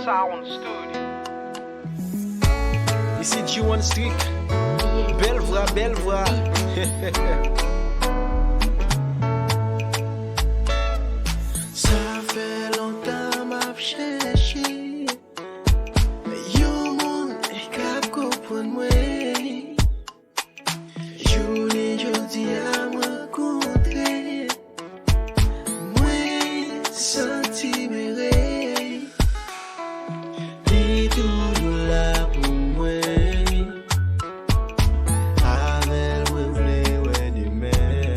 Sound Studio. Ici G1 Street. Belle voix, belle voix. Ça fait longtemps m'a cherché. Yo moun k'ap kompren mwen. Journée jodi a mwen rencontré. Mwen senti mere. Li toujours là pour mwen. Avec mwen vle wè di men.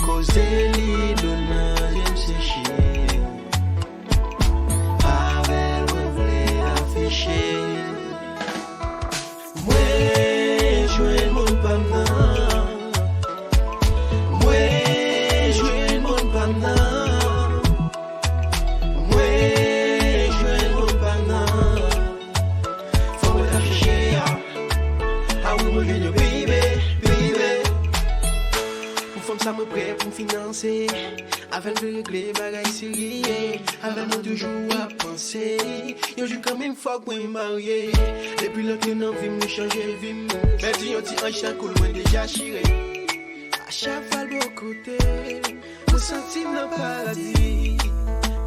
Cause li donna j'aime sécher. Avec mwen vle afficher. Mwen jwen moun pam nan. Mwen jwen moun pam nan. Mwen jwen moun pam nan. Faut mwen afficher. Ah oui, mwen jwen yo baby, baby. Pour femme ça me prêt pour me financer. Avec le régler bagay sérieux. Avec moi toujours à penser. Yo j'ai quand même fois que moi marié. Depuis l'autre non vie me changer vie. Mais dis yo ti ange tan cool moi déjà chiré. À chaque fois de côté, me sentir dans le paradis.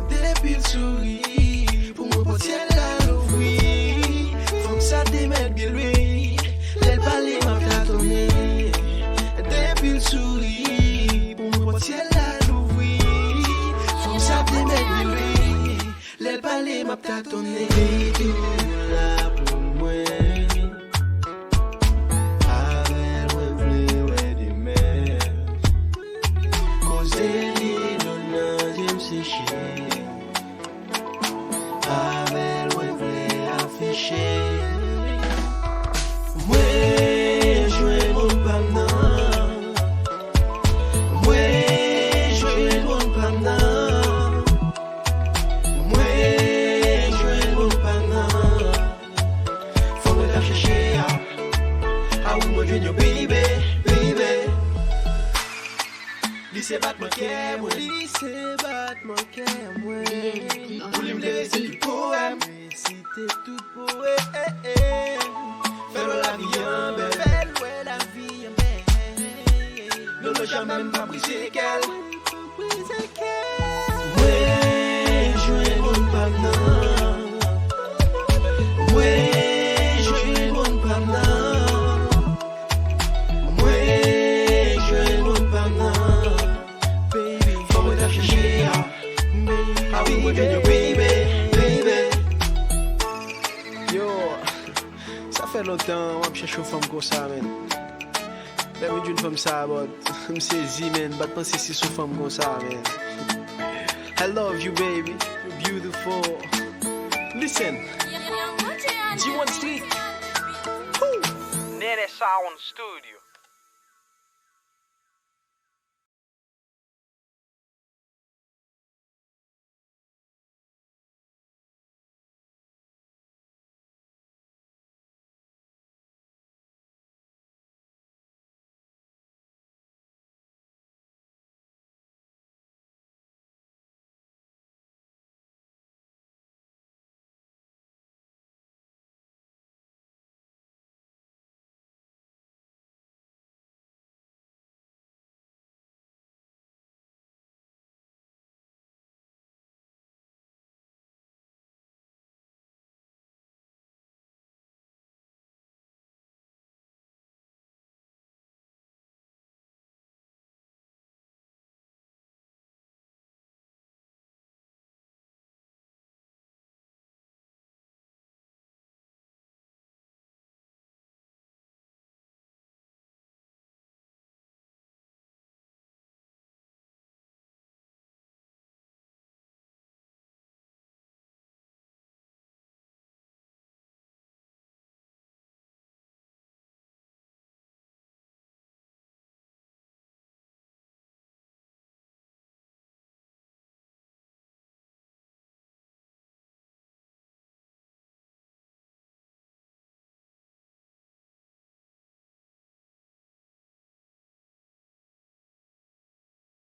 Depuis le souris, pour mon portier là l'ouvrir. Femme ça démet bien lui. Elle parle m'a tâtonné. Depuis le souris, pour mon portier là l'ouvrir. Femme ça démet bien lui. Elle parle m'a tâtonné. Et tout là pour moi. Avec moi vle ouais des mers. Cause li donna j'aime sécher. Avec moi vle afficher. Mwen jwen moun pam nan. Mwen jwen moun pam nan. Mwen jwen moun pam nan. Faut mwen la chercher. Ah oui, mwen jwen yo baby, baby. Li se bat mwen kè mwen. Li se bat mwen kè mwen. Ou li mde resite tout poème. Resite tout poème. Fais-le la vie en belle. Fais-le la vie en belle. Ne le jamais pas briser qu'elle. Mwen jwen moun pam nan. Mwen jwen moun pam nan. Mwen jwen moun pam nan. Baby, faut mwen ta chercher. Ah oui, mwen jwen yo baby, baby. Yo, ça fait longtemps que je cherche une femme comme ça, man. Là, je une femme ça, but je me saisis, man. Je pense que c'est une femme comme ça, man. I love you, baby. You're beautiful. Listen, G1 Street. Nene Sound Studio.